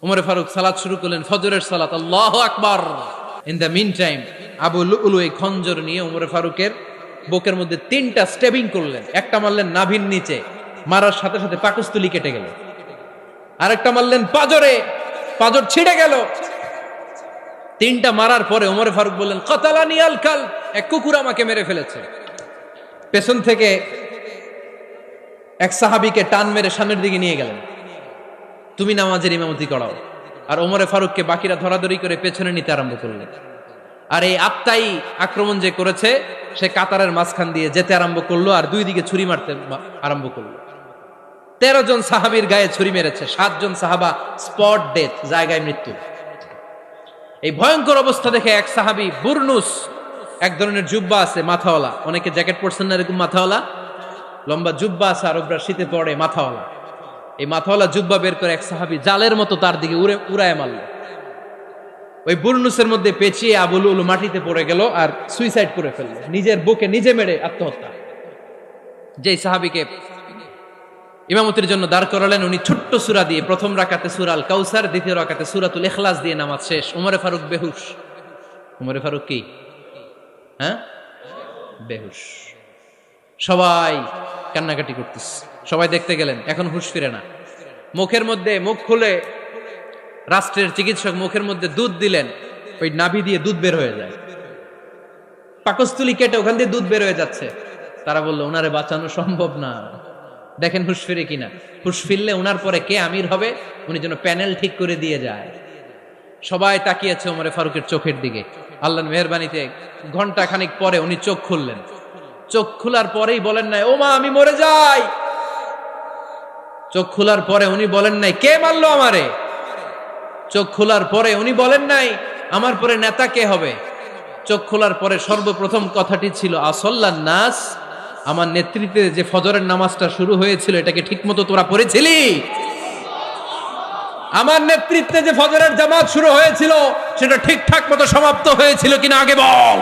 উমরে ফারুক সালাত শুরু করলেন, ফজরের সালাত, আল্লাহু আকবার। In the meantime Abu Lulu এই খঞ্জর নিয়ে উমরে ফারুকের বুকের মধ্যে 3টা স্টেবিং করলেন। একটা মারলেন নাভির নিচে, মারার সাথে সাথে পাকস্থলী কেটে গেল। আরেকটা মারলেন পাজরে, পাজর ছিঁড়ে গেল। 3টা মারার পরে উমরে ফারুক বললেন, কাতালানি আল কাল, এক কুকুর আমাকে মেরে ফেলেছে। পেছন থেকে এক সাহাবীকে টান মেরে সামনের দিকে নিয়ে গেলেন, তুমি নামাজের ইমামতি করাও। আর ওমরে ফারুককে বাকিরা ধরাধরি করে পেছনে নিতে আরম্ভ করলেন। আর এই আত্মাই আক্রমণ যে করেছে, সে কাতারের মাঝখান দিয়ে যেতে আরম্ভ করলো আর 2 দিকে ছুরি মারতে আরম্ভ করলো। 13 জন সাহাবীর গায়ে ছুরি মেরেছে, 7 জন সাহাবা স্পট ডেথ, জায়গায় মৃত্যু। এই ভয়ঙ্কর অবস্থা দেখে এক সাহাবী বুরনুস, এক ধরনের জুব্বা আছে মাথাওয়ালা, অনেকে জ্যাকেট পরছেন না এরকম মাথাওয়ালা, লম্বা জুব্বা আছে আরবরা শীতে পড়ে মাথাওয়ালা, এই মাথাওয়ালা জুব্বা বের করে এক সাহাবী জালের মতো তার দিকে উড়ায় মারল। ওই বুরনুসের মধ্যে পেঁচিয়ে আবু লুলু মাটিতে পড়ে গেল আর সুইসাইড করে ফেলল, নিজের বুকে নিজে মেরে আত্মহত্যা। যেই সাহাবীকে ইমামতির জন্য দাঁড় করালেন, উনি ছোট্ট সূরা দিয়ে প্রথম রাকাতে সূরা আল কাউসার, দ্বিতীয় রাকাতে সূরাতুল ইখলাস দিয়ে নামাজ শেষ। উমরে ফারুক বেহুশ। উমরে ফারুক কি বেহুশ। সবাই কান্নাকাটি করতেছে, সবাই দেখতে গেলেন, এখন হুঁশ ফিরে না। মুখের মধ্যে, মুখ খুলে রাষ্ট্রের চিকিৎসক মুখের মধ্যে দুধ দিলেন, ওই নাভি দিয়ে দুধ বের হয়ে যায়, পাকস্থলী কেটে ওখান দিয়ে দুধ বের হয়ে যাচ্ছে। তারা বললো ওনারে বাঁচানো সম্ভব না, দেখেন হুঁশ ফিরে কিনা। হুঁশ ফিরলে ওনার পরে কে আমির হবে, উনি যেন প্যানেল ঠিক করে দিয়ে যায়। সবাই তাকিয়েছে ওমরে ফারুকের চোখের দিকে। আল্লাহর মেহেরবানিতে ঘন্টা খানিক পরে উনি চোখ খুললেন। চোখ খোলার পরেই বলেন নাই, ও মা আমি মরে যাই। চোখ খোলার পরে উনি বলেন নাই, কে মারলো আমারে। চোখ খোলার পরে উনি বলেন নাই, আমার পরে নেতা কে হবে। চোখ খোলার পরে সর্বপ্রথম কথাটি ছিল, আসল্লান নাস, আমার নেতৃত্বে যে ফজরের নামাজটা শুরু হয়েছিল এটাকে ঠিকমতো তোরা পড়েছিলি? আমার নেতৃত্বে যে ফজরের জামাত শুরু হয়েছিল সেটা ঠিকঠাক মতো সমাপ্ত হয়েছিল কিনা আগে বল।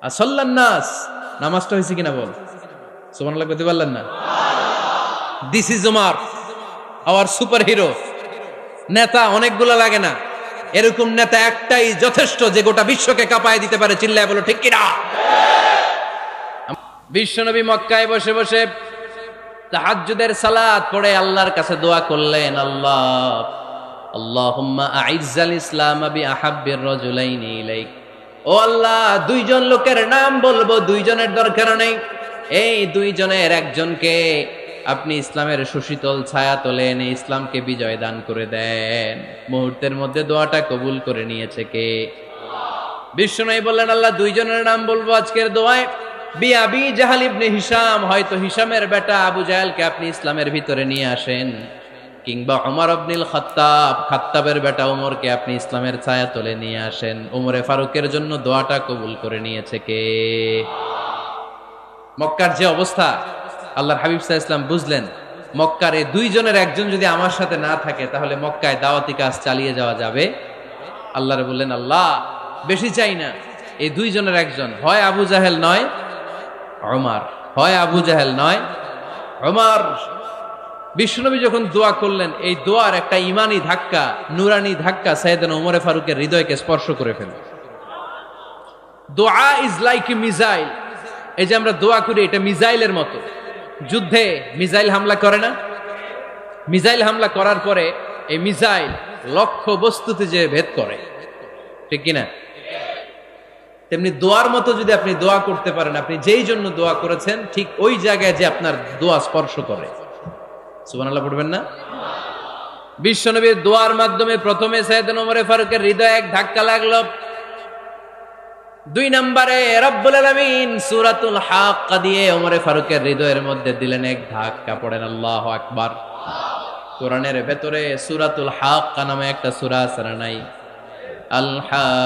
আসল্লান নাস, নামাজটা হয়েছে কিনা বল। সুবহানাল্লাহ বলতে পারলেন না? This is Umar, hour super hero. নেতা অনেকগুলো লাগে না, এরকম নেতা একটাই যথেষ্ট যে গোটা বিশ্বকে কাঁপায় দিতে পারে। চিল্লায় বলো ঠিক কিনা। বিশ্বনবী মক্কায় বসে বসে তাহাজ্জুদের সালাত পড়ে আল্লাহর কাছে দোয়া করলেন, আল্লাহুম্মা আইজ্জাল ইসলাম বিআহাব্বির রাজুলাইনি ইলাইক। ও আল্লাহ, 2 জন লোকের নাম বলবো, 2 জনের দরকার নেই, এই 2 জনের একজনকে আপনি ইসলামের সুশীতল ছায়া তলে এনে ইসলামকে বিজয় দান করে দেন। মুহূর্তের মধ্যে দোয়াটা কবুল করে নিয়েছে কে? বিশ্বনবী বললেন, আল্লাহ 2 জনের নাম বলবো আজকের দোয়ায়। আবি জাহাল ইবনে হিশাম, হয়তো হিশামের বেটা আবু জাহেলকে আপনি ইসলামের ভিতরে নিয়ে আসেন, কিংবা ওমর ইবনুল খাত্তাব, খাত্তাবের বেটা ওমরকে আপনি ইসলামের ছায়া তলে নিয়ে আসেন। ওমরে ফারুকের জন্য দোয়াটা কবুল করে নিয়েছে কে? মক্কার যে অবস্থা, আল্লাহর হাবিব সাল্লাল্লাহু আলাইহি ওয়াসাল্লাম বুঝলেন মক্কার এই 2 জনের একজন যদি আমার সাথে না থাকে তাহলে মক্কায় দাওয়াতি কাজ চালিয়ে যাওয়া যাবে। আল্লাহরে বললেন, আল্লাহ বেশি চাই না, এই 2 জনের একজন, হয় আবু জাহেল নয় ওমর, হয় আবু জাহেল নয় ওমর। বিশ্বনবী যখন দোয়া করলেন, এই দোয়ার একটা ইমানি ধাক্কা, নুরানি ধাক্কা সাইয়েদনা ওমরে ফারুকের হৃদয়কে স্পর্শ করে ফেলল। দোয়া ইজ লাইক এ মিসাইল। এই যে আমরা দোয়া করি, এটা মিসাইলের মতো। যুদ্ধে মিসাইল হামলা করে না? মিসাইল হামলা করার পরে এই মিসাইল লক্ষ্য বস্তুতে যে ভেদ করে, ঠিক কিনা? তেমনি দোয়ার মতো যদি আপনি দোয়া করতে পারেন, আপনি যেই জন্য দোয়া করেছেন ঠিক ওই জায়গায় যে আপনার দোয়া স্পর্শ করে। সুবহানাল্লাহ পড়বেন না? বিশ্বনবীর দোয়ার মাধ্যমে প্রথমে সাইয়েদনা ওমর ফারুকের হৃদয়ে এক ধাক্কা লাগলো। 2 নম্বরে রব্বুল আলামিন সূরাতুল হাক্কা দিয়ে ওমর ফারুকের হৃদয়ের মধ্যে দিলেন এক ধাক্কা। পড়েন আল্লাহু আকবার। কোরআনের ভেতরে সূরাতুল হাক্কা নামে একটা সূরা আছে না নাই? আল হাক্কাতু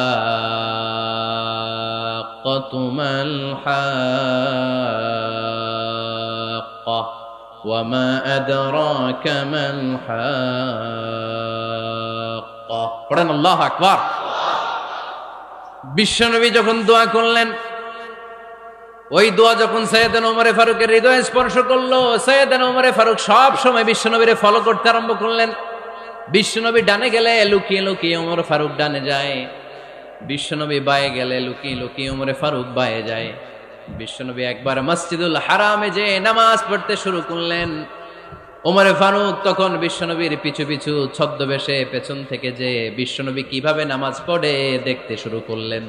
মাল হাক্কা ওয়া মা আদরাকা মাল হাক্কা। পড়েন আল্লাহু আকবার। বিশ্বনবী যখন দোয়া করলেন, ওই দোয়া যখন সৈয়দনা ওমরে ফারুকের হৃদয়ে স্পর্শ করলো, সৈয়দনা ওমরে ফারুক সব সময় বিশ্বনবীরে ফলো করতে আরম্ভ করলেন। বিশ্বনবী ডানে গেলে লুকিয়ে লুকিয়ে ওমর ফারুক ডানে যায়, বিশ্বনবী বায়ে গেলে লুকিয়ে লুকিয়ে ওমরে ফারুক বায়ে যায়। বিশ্বনবী একবার মসজিদুল হারামে যে নামাজ পড়তে শুরু করলেন, ওমরে ফারুক তখন বিশ্বনবীর পিছু পিছু ছদ্মবেশে পেছন থেকে যে বিশ্বনবী কিভাবে নামাজ পড়ে দেখতে শুরু করলেন।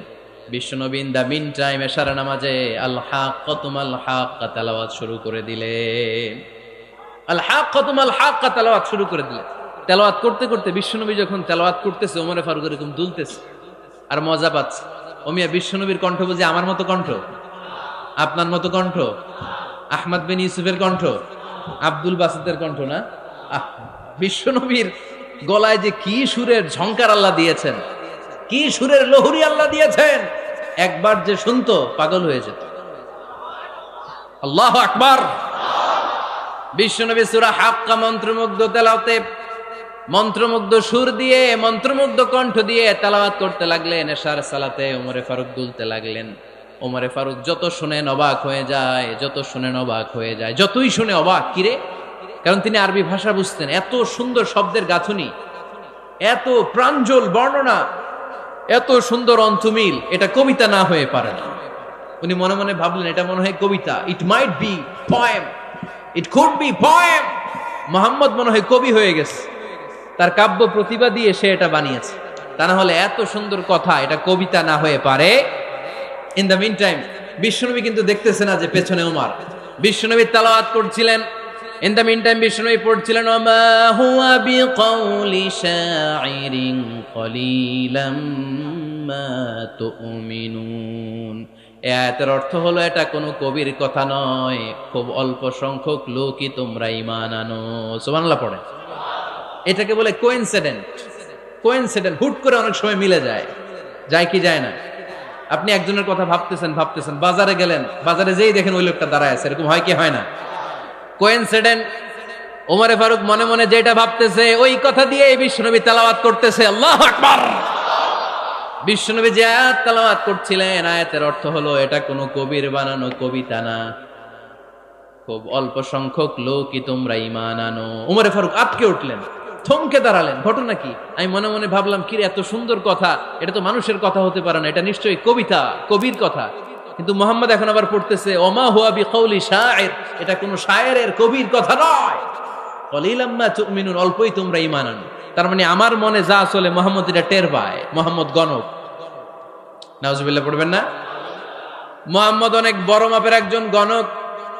বিশ্বনবী ইন দা মিন টাইম এশার নামাজে আল হাক্কাতুমাল হাক্কা তেলাওয়াত শুরু করে দিলেন। আল হাক্কাতুমাল হাক্কা তেলাওয়াত শুরু করে দিলেন। তেলাওয়াত করতে করতে বিশ্বনবী যখন তেলাওয়াত করতেছে, ওমরে ফারুক এরকম দুলতেছে আর মজা পাচ্ছে। ওমিয়া বিশ্বনবীর কণ্ঠ বুঝি আমার মতো কণ্ঠ, আপনার মতো কণ্ঠ, আহমদ বিন ইউসুফের কণ্ঠ, আব্দুল বাসিতের কণ্ঠ না। বিশ্বনবীর গলায় যে কি সুরের ঝংকার আল্লাহ দিয়েছেন, কি সুরের লহরি আল্লাহ দিয়েছেন, একবার যে শুনতো পাগল হয়ে যেত। আল্লাহু আকবার। বিশ্বনবী সূরা হাক্কা মন্ত্রমুগ্ধ তেলাওয়াতে, মন্ত্রমুগ্ধ সুর দিয়ে, মন্ত্রমুগ্ধ কণ্ঠ দিয়ে তেলাওয়াত করতে লাগলেন। এশার সালাতে ওমরে ফারুক দুলতে লাগলেন। ওমরে ফারুক যত শুনেন অবাক হয়ে যায়, যত শুনেন অবাক হয়ে যায়, যতই শুনে অবাক। কিরে? কারণ তিনি আরবি ভাষা বুঝতেন। এত সুন্দর শব্দের গাঁথুনি, এত প্রাঞ্জল বর্ণনা, এত সুন্দর অন্তমিল, এটা কবিতা না হয়ে পারে না। উনি মনে মনে ভাবলেন এটা মনে হয় কবিতা। It might be poem, it could be poem. Muhammad মনে হয় কবি হয়ে গেছে, তার কাব্য প্রতিভা দিয়ে সে এটা বানিয়েছে। তা না হলে এত সুন্দর কথা, এটা কবিতা না হয়ে পারে। ইন দ্য মিন টাইম বিশ্বনবী কিন্তু দেখতেছে না যে পেছনে ওমর। বিশ্বনবী তেলাওয়াত করছিলেন। ইন দ্য মিন টাইম বিশ্বনবী পড়ছিলেন ওমা হুয়া বিকাউলি শাইরিন কলিলাম মা তুমিনুন। এই আয়াতের অর্থ হলো এটা কোনো কবির কথা নয়, খুব অল্প সংখ্যক লোকই তোমরা ঈমান আনো। সুবহানাল্লাহ পড়ে। এটাকে বলে কোইন্সিডেন্ট। কোইন্সিডেন্ট হুট করে অনেক সময় মিলে যায়, যায় কি যায় না? আপনি একজনের কথা ভাবতেছেন ভাবতেছেন, বাজারে গেলেন, বাজারে যেই দেখেন ওই লোকটা দাঁড়ায় আছে, এরকম হয় কি হয় না? কোইন্সিডেন্ট। ওমরে ফারুক মনে মনে যেটা ভাবতেছে ওই কথা দিয়ে বিশ্বনবী তেলাওয়াত করতেছে। আল্লাহু আকবার। বিশ্বনবী যে আয়াত তেলাওয়াত করছিলেন, আয়াতের অর্থ হলো এটা কোনো কবির বানানো কবিতা না, খুব অল্প সংখ্যক লোকই তোমরা ঈমান আনো। ওমরে ফারুক আটকে উঠলেন, থমকে দাঁড়ালেন। ঘটনা কি? আমি মনে মনে ভাবলাম, কি রে এত সুন্দর কথা, এটা তো মানুষের কথা হতে পারে না, এটা নিশ্চয়ই কবিতা, কবির কথা। কিন্তু মুহাম্মদ এখন আবার পড়তেছে ওমা হুয়া বিকাউলি শাইর, এটা কোনো শায়েরের, কবির কথা নয়। কলিলাম মা তুমিনুন, অল্পই তোমরা ঈমান আনো। তার মানে আমার মনে যা চলে মুহাম্মদ এটা টের পায়। মুহাম্মদ গণক। নাউজুবিল্লাহ পড়বেন না? মুহাম্মদ অনেক বড় মাপের একজন গণক।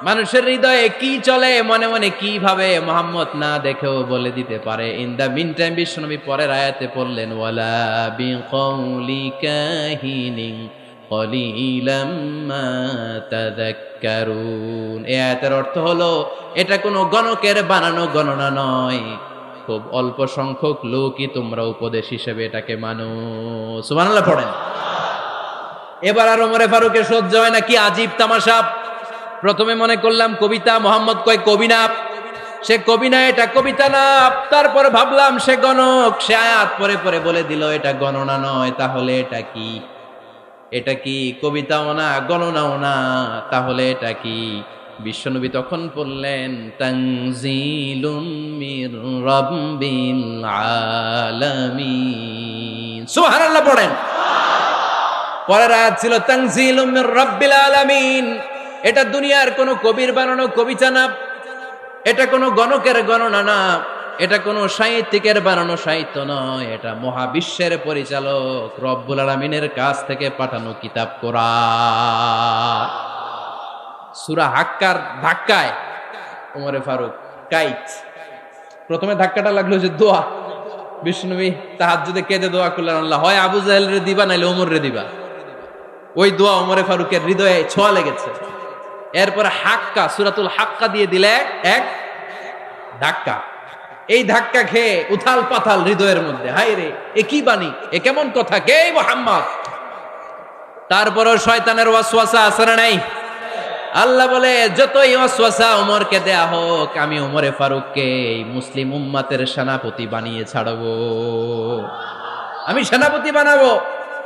মানুষের হৃদয়ে কি চলে, মনে মনে কি ভাবে, মুহাম্মদ না দেখেও বলে দিতে পারে। ইন দা মিন টাইম বিশ্বনবী পরের আয়াতে পড়লেন ওয়ালা বিকাউলি কাহিনিন কলিলাম মা তাযাক্কারুন। এই আয়াতের অর্থ হলো এটা কোনো গণকের বানানো গণনা নয়, খুব অল্প সংখ্যক লোকই তোমরা উপদেশ হিসেবে এটাকে মানো। সুবহানাল্লাহ পড়েন। এবার আর ওমরে ফারুকের সহ্য হয় না, কি আজীব তামাশা। প্রথমে মনে করলাম কবিতা, মোহাম্মদ কয় কবি না, সে কবি না, এটা কবিতা না। তারপর ভাবলাম সে গণক, সে আয়াত পরে পরে বলে দিল এটা গণনা নয়, তাহলে এটা কি? এটা কি কবিতাও না, গণনাও না, তাহলে এটা কি? বিশ্বনবী তখন বললেন তানজিলুম মির রাব্বিল আলামিন। সুবহানাল্লাহ পড়েন। পরের আয়াত ছিল তানজিলুম মির রাব্বিল আলামিন। এটা দুনিয়ার কোনো কবির বানানো কবিতা না, এটা কোনো গণকের গণনা না, এটা কোনো সাহিত্যিকের বানানো সাহিত্য নয়, এটা মহাবিশ্বের পরিচালক রব্বুল আলামিনের কাছ থেকে পাঠানো কিতাব কোরআন। সূরা হাক্কার ধাক্কায় ওমরে ফারুক কাইত। প্রথমে ধাক্কাটা লাগলো যে দোয়া। বিশ্বনবী তাহাজ্জুদে কেঁদে দোয়া করলেন, আল্লাহ হয় আবু জাহেল রে দিবা, নাইলে ওমর রে দিবা। ওই দোয়া ওমরে ফারুকের হৃদয়ে ছোঁয়া লেগেছে। এরপরে হাক্কা, সূরাতুল হাক্কা দিয়ে দিলে এক ধাক্কা। এই ধাক্কা খেয়ে উথাল পাথাল হৃদয়ের মধ্যে, হায় রে এ কি বাণী, এ কেমন কথা, কে মুহাম্মদ? তারপরও শয়তানের ওয়াসওয়াসা আছে না নাই? আল্লাহ বলে যতই ওয়াসওয়াসা ওমরকে দেয়া হোক, আমি ওমরে ফারুককে এই মুসলিম উম্মাতের সেনাপতি বানিয়ে ছাড়বো, আমি সেনাপতি বানাবো।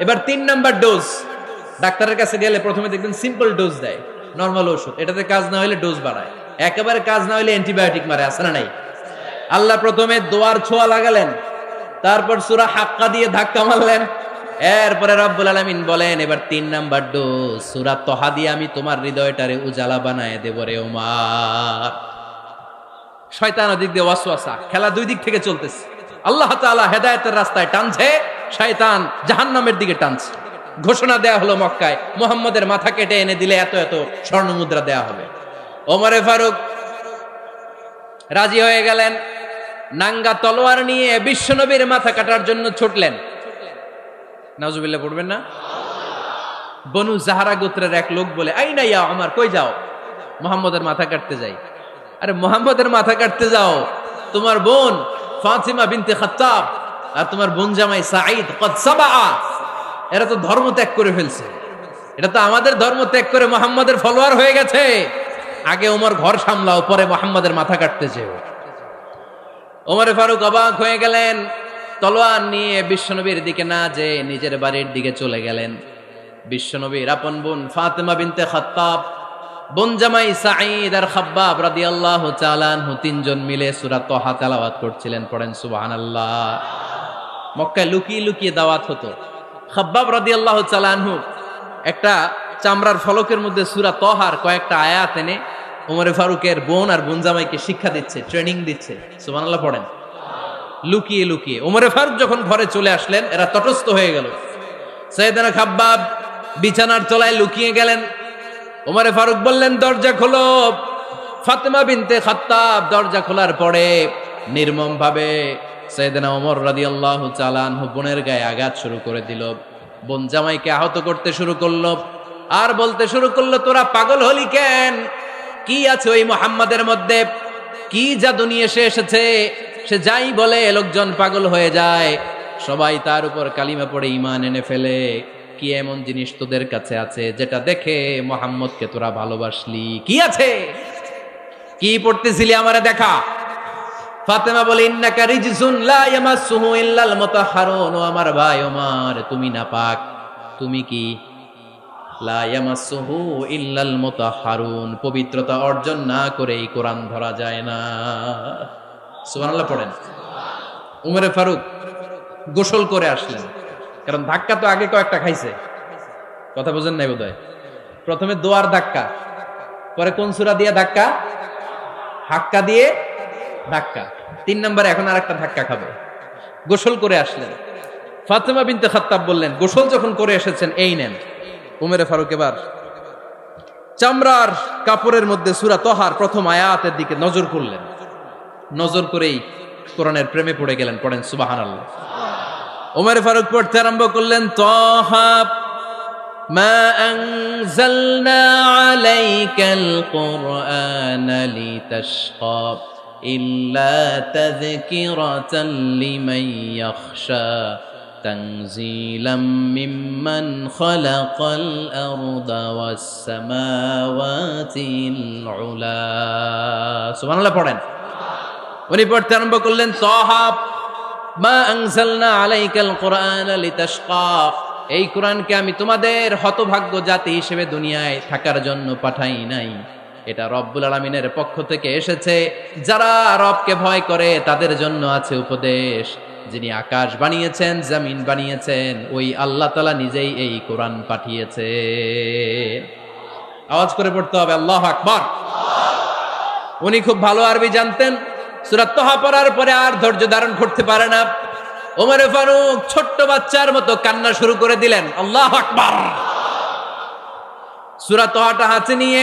এবার 3 নাম্বার ডোজ। ডাক্তারের কাছে গেলে প্রথমে দেখবেন সিম্পল ডোজ দেয়, নরমাল ওষুধ, এটাতে কাজ না হইলে ডোজ বাড়ায়, একেবারে কাজ না হইলে অ্যান্টিবায়োটিক মারে, আছে না নাই? আল্লাহ প্রথমে দোয়ার ছোঁয়া লাগালেন, তারপর সূরা হাক্কা দিয়ে ধাক্কা মারলেন, এরপরে রব্বুল আলামিন বলেন এবার ৩ নাম্বার ডোজ সূরা তহা দিয়ে আমি তোমার হৃদয়টারে উজালা বানায় দেব রে ওমর। শয়তান ওদিক দিয়ে ওয়াসওয়াসা, খেলা দুই দিক থেকে চলতেছে। আল্লাহ তাআলা হেদায়েতের রাস্তায় টানছে, শয়তান জাহান্নামের দিকে টানছে। ঘোষণা দেয়া হলো মক্কায়, মুহাম্মদের মাথা কেটে এনে দিলে এত এত স্বর্ণ মুদ্রা দেয়া হবে। ওমরে ফারুক রাজি হয়ে গেলেন, নাঙ্গা তলোয়ার নিয়ে বিশ্বনবীর মাথা কাটার জন্য ছুটলেন। নাউজুবিল্লাহ পড়বেন না? বনু জাহরা গোত্রের এক লোক বলে, আইনা ইয়া ওমর, কই যাও? মুহাম্মদের মাথা কাটতে যাই। আরে মুহাম্মদের মাথা কাটতে যাও? তোমার বোন ফাতিমা বিনতে খাত্তাব আর তোমার বোন জামাই সাঈদ কদ সাবা, এরা তো ধর্ম ত্যাগ করে ফেলছে, এটা তো আমাদের ধর্ম ত্যাগ করে মুহাম্মদের ফলোয়ার হয়ে গেছে। আগে ওমর ঘর সামলাও, পরে মুহাম্মদের মাথা কাটতে যেও। ওমরে ফারুক অবাক হয়ে গেলেন, তলোয়ার নিয়ে বিশ্বনবীর দিকে না যে নিজের বাড়ির দিকে চলে গেলেন। বিশ্বনবীর আপন বোন ফাতিমা বিনতে খাত্তাব, বোন জামাই সাঈদ আর খাব্বাব রাদিয়াল্লাহু তাআলা আনহু তিনজন মিলে সূরা তহা তেলাওয়াত করছিলেন। পড়েন সুবহানাল্লাহ। মক্কায় লুকিয়ে লুকিয়ে দাওয়াত হতো। খাব্বাব রাদিয়াল্লাহু তাআলা আনহু একটা চামড়ার ফলকের মধ্যে সূরা তহার কয়েকটা আয়াত এনে ওমরে ফারুকের বোন আর বোন জামাইকে শিক্ষা দিচ্ছে, ট্রেনিং দিচ্ছে। সুবহানাল্লাহ পড়েন। লুকিয়ে লুকিয়ে ওমরে ফারুক যখন ঘরে চলে আসলেন, এরা তটস্থ হয়ে গেল। সাইয়েদনা খাব্বাব বিছানার তলায় লুকিয়ে গেলেন। ওমরে ফারুক বললেন, দরজা খোলো। ফাতিমা বিনতে খাত্তাব দরজা খোলার পরে নির্মম ভাবে সাইয়েদনা ওমর রাদিয়াল্লাহু তাআলা আনহু বোনের গায়ে আঘাত শুরু করে দিল। বোন জামাইকে আহত করতে শুরু করলো আর বলতে শুরু করলো, তোরা পাগল হলি কেন? কি আছে ওই মুহাম্মাদের মধ্যে? কি জাদু নিয়ে সে এসেছে? সে যাই বলে লোকজন পাগল হয়ে যায়, সবাই তার উপর কালিমা পড়ে ঈমান এনে ফেলে। কি এমন জিনিস তোদের কাছে আছে যেটা দেখে মুহাম্মদকে তোরা ভালোবাসলি? কি আছে? কি পড়তেছিলি আমারে দেখা। ফাতেমা বলে, ইন্নাকা রিজসুন লা ইয়ামাসসুহু ইল্লাল মুতাহহারুন। ও আমার ভাই ওমর, তুমি নাপাক। তুমি কি? লা ইয়ামাসসুহু ইল্লাল মুতাহহারুন, পবিত্রতা অর্জন না করে এই কোরআন ধরা যায় না। সুবহানাল্লাহ পড়েন। উমরে ফারুক গোসল করে আসলেন, কারণ ধাক্কা তো আগে কয়েকটা খাইছে। কথা বুঝেন নাই বোধহয়? প্রথমে দোয়ার ধাক্কা, পরে কোন সূরা দিয়ে ধাক্কা? হাক্কা দিয়ে ধাক্কা। ৩ নম্বরে এখন আর একটা ধাক্কা খাবে। গোসল করে আসলেন। ফাতিমা বিনতে খাত্তাব বললেন, গোসল যখন করে এসেছেন, এই নেন। উমরে ফারুক এবার চামড়ার কাপড়ের মধ্যে সূরা তহার প্রথম আয়াতের দিকে নজর করলেন। নজর করেই কোরআনের প্রেমে পড়ে গেলেন। পড়েন সুবহানাল্লাহ। উমরে ফারুক পড়তে আরম্ভ করলেন, তহা মা আনজালনা আলাইকাল কুরআনা লিতাশকা ইল্লা তাযকিরাতাল লিমান ইয়াখশা তানজিলাম মিম্মান খালাকাল আরদা ওয়াস সামাওয়াতিল উলা। সুবহানাল্লাহ পড়েন। উনি পড়তে আরম্ভ করলেন, তহা মা আনজালনা আলাইকাল কুরআনা লিতাশকা, এই কোরআনকে আমি তোমাদের হতভাগ্য জাতি হিসেবে দুনিয়ায় থাকার জন্য পাঠাই নাই। এটা রব্বুল আলামিনের পক্ষ থেকে এসেছে। যারা রবকে ভয় করে তাদের জন্য আছে উপদেশ। যিনি আকাশ বানিয়েছেন, জমিন বানিয়েছেন, ওই আল্লাহ তাআলা নিজেই এই কোরআন পাঠিয়েছে। আওয়াজ করে পড়তে হবে, আল্লাহু আকবার। উনি খুব ভালো আরবি জানতেন। সূরা তহা পড়ার পরে আর ধৈর্য ধারণ করতে পারে না। ওমরে ফারুক ছোট্ট বাচ্চার মতো কান্না শুরু করে দিলেন। আল্লাহু আকবার। সূরা তহাটা হাতে নিয়ে,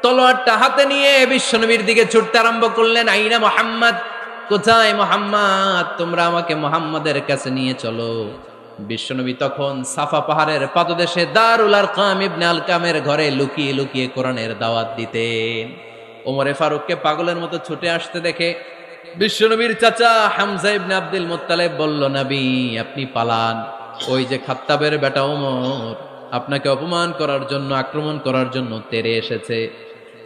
তলোয়ারটা হাতে নিয়ে বিশ্বনবীর দিকে ছুটতে আরম্ভ করলেন। আইনা মুহাম্মদ, কোথায় মুহাম্মদ? তোমরা আমাকে মুহাম্মদের কাছে নিয়ে চলো। বিশ্বনবী তখন সাফা পাহাড়ের পাদদেশে দারুল আরকাম ইবনে আলকামের ঘরে লুকিয়ে লুকিয়ে কোরআনের দাওয়াত দিতেন। ওমরে ফারুককে পাগলের মতো ছুটে আসতে দেখে বিশ্বনবীর চাচা হামজা ইবনে আব্দুল মুত্তালিব বলল, নবী আপনি পালান। ওই যে খাত্তাবের বেটা ওমর আপনাকে অপমান করার জন্য, আক্রমণ করার জন্য তেরে এসেছে।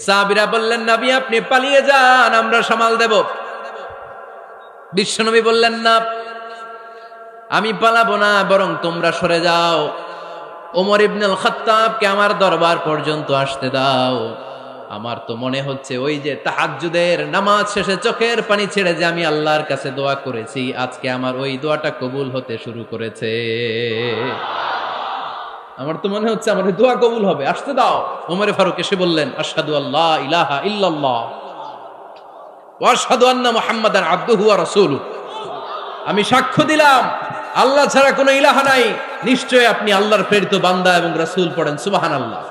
সাহাবীরা বললেন, নবী আপনি পালিয়ে যান, আমরা সামাল দেব। বিশ্বনবী বললেন, না আমি পালাবো না, বরং তোমরা সরে যাও। ওমর ইবনুল খাত্তাবকে আমার দরবার পর্যন্ত আসতে দাও। আমার তো মনে হচ্ছে ওই যে তাহাজ্জুদের নামাজ শেষে চোখের পানি ছেড়ে যে আমি আল্লাহর কাছে দোয়া করেছি, আজকে আমার ওই দোয়াটা কবুল হতে শুরু করেছে। আমার তো মনে হচ্ছে আমার ওই দোয়া কবুল হবে, আসতে দাও। ওমরে ফারুক এসে বললেন, আশহাদু আল্লা ইলাহা ইল্লাল্লাহ ওয়া আশহাদু আন্না মুহাম্মাদান আবদুহু ওয়া রাসূলুহু। আমি সাক্ষ্য দিলাম আল্লাহ ছাড়া কোনো ইলাহা নাই, নিশ্চয় আপনি আল্লাহর প্রেরিত বান্দা এবং রাসূল। পড়েন সুবহানাল্লাহ।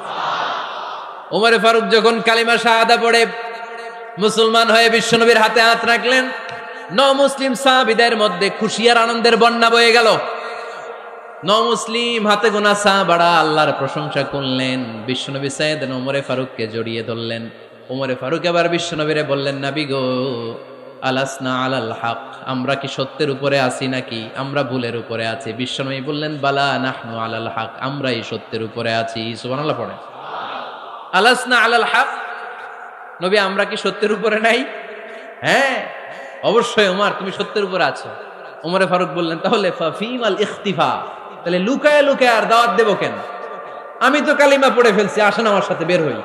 ওমরে ফারুক যখন কালিমা শাহাদা পড়ে মুসলমান হয়ে বিশ্বনবীর হাতে হাত রাখলেন, মুসলিম সাহাবীদের মধ্যে খুশি আর আনন্দের বন্যা বয়ে গেল। মুসলিম হাতে গোনা সাহাবারা আল্লাহর প্রশংসা করলেন। বিশ্বনবী সাইয়েদনা ওমরে ফারুককে জড়িয়ে ধরলেন। ওমরে ফারুক এবার বিশ্বনবীরে বললেন, নবী গো, আলাসনা আলাল হক, আমরা কি সত্যের উপরে আছি নাকি আমরা ভুলের উপরে আছি? বিশ্বনবী বললেন, বালা নাহনু আলাল হক, আমরাই সত্যের উপরে আছি। সুবহানাল্লাহ পড়েন। আলাসনা আলাল হক, নবী আমরা কি সত্যের উপরে নাই? হ্যাঁ অবশ্যই ওমর, তুমি সত্যের উপরে আছো। ওমরে ফারুক বললেন, তাহলে ফাফিমাল ইখতিফা, তাহলে লুকায় লুকায় আর দাওয়াত দেব কেন? আমি তো কালিমা পড়ে ফেলছি, আসেন আমার সাথে বের হই।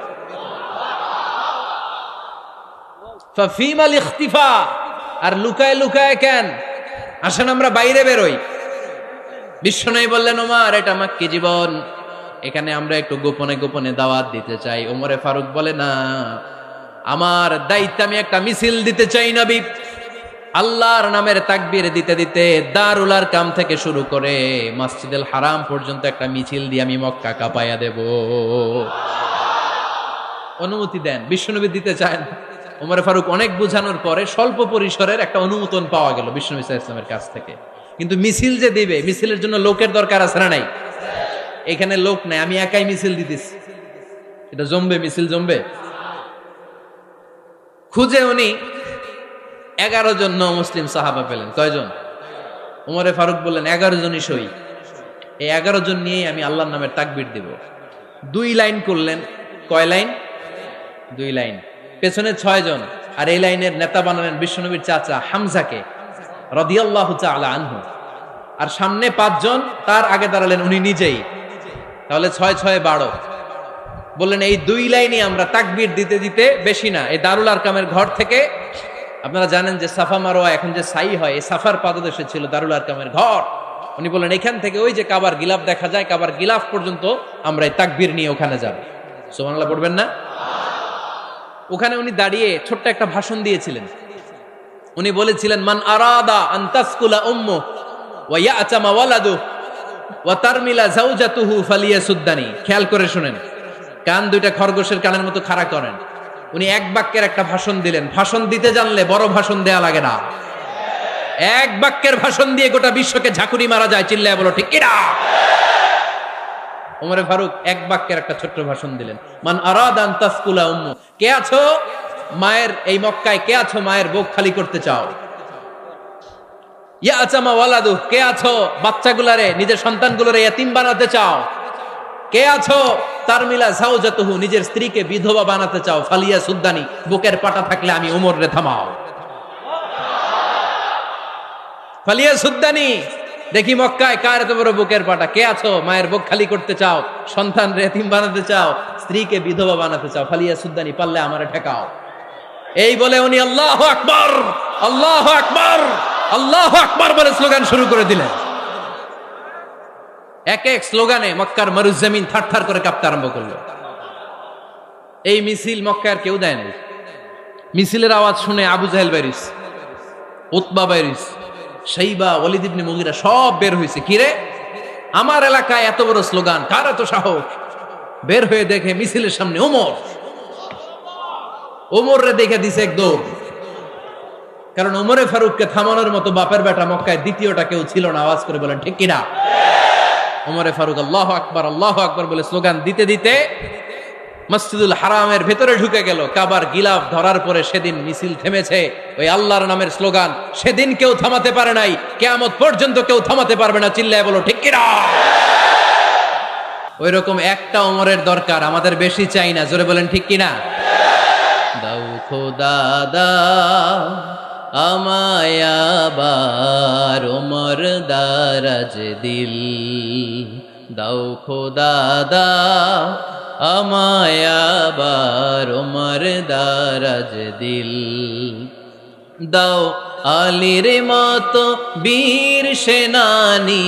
ফাফিমাল ইখতিফা, আর লুকায় লুকায় কেন? আসেন আমরা বাইরে বের হই। বিশ্বনবী বললেন, ওমর এটা মাক্কি জীবন, এখানে আমরা একটু গোপনে গোপনে দাওয়াত দিতে চাই। ওমরে ফারুক বলে, না, আমার দায়িত্ব, আমি একটা মিছিল দিতে চাই নবী। আল্লাহর নামের তাকবীর দিতে দিতে দারুল আরকাম থেকে শুরু করে মসজিদুল হারাম পর্যন্ত একটা মিছিল দিয়ে আমি মক্কা কাঁপাইয়া দেব। অনুমতি দেন। বিশ্বনবী দিতে চায় না। ওমর ফারুক অনেক বোঝানোর পরে স্বল্প পরিসরের একটা অনুমোদন পাওয়া গেল বিশ্বনবী সাল্লাল্লাহু আলাইহি ওয়াসাল্লামের কাছ থেকে। কিন্তু মিছিল যে দিবে, মিছিলের জন্য লোকের দরকার আছে না নাই? এখানে লোক নাই, আমি একাই মিছিল দিতেছি। এটা জমবে, মিছিল জমবে। খুঁজে উনি 11 জন মুসলিম সাহাবা পেলেন। কয়জন? ওমরে ফারুক বললেন, 11 জনই সই। এই 11 জন নিয়েই আমি আল্লাহর নামের তাকবীর দিব। 2 লাইন করলেন। কয় লাইন? 2 লাইন। পেছনে 6 জন, আর এই লাইনের নেতা বানালেন বিশ্বনবীর চাচা হামজাকে রাদিয়াল্লাহু তাআলা আনহু। আর সামনে 5 জন, তার আগে দাঁড়ালেন উনি নিজেই। তাহলে 6 6 12। বললেন এই 2 লাইনই আমরা তাকবীর দিতে দিতে, বেশি না, এই দারুল আরকামের ঘর থেকে, আপনারা জানেন যে সাফা মারোয়া এখন যে সাই হয়, এই সাফার পাদদেশে ছিল দারুল আরকামের ঘর। উনি বললেন এখান থেকে ওই যে কাবার গিলাফ দেখা যায়, কাবার গিলাফ পর্যন্ত আমরা এই তাকবীর নিয়ে ওখানে যাব। সুবহানাল্লাহ পড়বেন না? ওখানে উনি দাঁড়িয়ে ছোট্ট একটা ভাষণ দিয়েছিলেন। উনি বলেছিলেন, মান আরাদা আন তাসকুলা উম্মু ওয়া ইয়াতামা ওয়ালাদু ওয়া তারমিলা যাওজাতুহু ফালিয়াসুদ্দানি। খেয়াল করে শুনেন, কান দুইটা খরগোশের কানের মতো খাড়া করেন। উনি এক বাক্যের একটা ভাষণ দিলেন। ভাষণ দিতে জানলে বড় ভাষণ দেয়া লাগে না। এক বাক্যের ভাষণ দিয়ে গোটা বিশ্বকে ঝাঁকুনি মারা যায়। চিল্লায় বলো ঠিক কিনা? ওমরে ফারুক এক বাক্যের একটা ছোট্ট ভাষণ দিলেন। মান আরাদা আন তাসকুলা উম্মু, কে আছো মায়ের এই মক্কায়, কে আছো মায়ের বুক খালি করতে চাও? ইয়াতামা ওয়ালাদু, কে আছো বাচ্চাগুলারে, নিজের সন্তানগুলোরে ইয়াতিম বানাতে চাও? কে আছো তারমিলা যাওজাতুহু, নিজের স্ত্রীকে বিধবা বানাতে চাও? ফালিয়া সুদ্দানি, বুকের পাটা থাকলে আমি ওমর রে থামাও। ফালিয়া সুদ্দানি, দেখি মক্কায় কার এত বড় বুকের পাটা। কে আছো মায়ের বুক খালি করতে চাও, সন্তান রে এতিম বানাতে চাও, স্ত্রীকে বিধবা বানাতে চাও? ফালিয়া সুদ্দানি, পারলে আমারে ঠেকাও। এই বলে উনি আল্লাহু আকবার, আল্লাহু আকবার, আল্লাহু আকবার বলে স্লোগান শুরু করে দিলেন। এক এক স্লোগানে মক্কার মরুজমিন থারথার করে কাঁপতে আরম্ভ করলো। এই মিছিল মক্কার কেউ দেয় নাই। মিছিলের আওয়াজ শুনে আবু জাহেল বাইরিস, উতবা বাইরিস, শাইবা, ওয়ালিদ ইবনে মুগিরা সব বের হয়েছে। কিরে, আমার এলাকায় এত বড় স্লোগান, কার এত সাহস? বের হয়ে দেখে মিছিলের সামনে ওমর। ওমর রে দেখে দিছে একদম। কারণ ওমরে ফারুককে থামানোর মতো বাপের বেটা মক্কায় দ্বিতীয়টা কেউ ছিল না। আওয়াজ করে বলেন ঠিক কিনা? ওমরে ফারুক আল্লাহু আকবার, আল্লাহু আকবার বলে স্লোগান দিতে দিতে মসজিদুল হারামের ভেতরে ঢুকে গেল। কাবার গিলাফ ধরার পরে সেদিন মিছিল থেমেছে। ওই আল্লাহর নামের স্লোগান সেদিন কেউ থামাতে পারে নাই, কিয়ামত পর্যন্ত কেউ থামাতে পারবে না। চিল্লায় বলো ঠিক কিনা? ওই রকম একটা ওমরের দরকার, আমাদের বেশি চাই না। জোরে বলেন ঠিক কিনা? দাও খোদা দাও আমায় আবার ওমর দারাজ দিল, দাও খোদা দাও আমায় আবার ওমর দারাজ দিল দাও আলীর মতো বীর সেনানী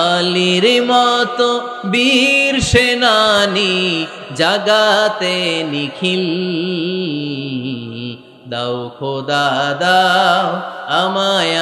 আলীর মতো বীর সেনানী জাগাতে নিখিল দাও খোদা দাও আমায়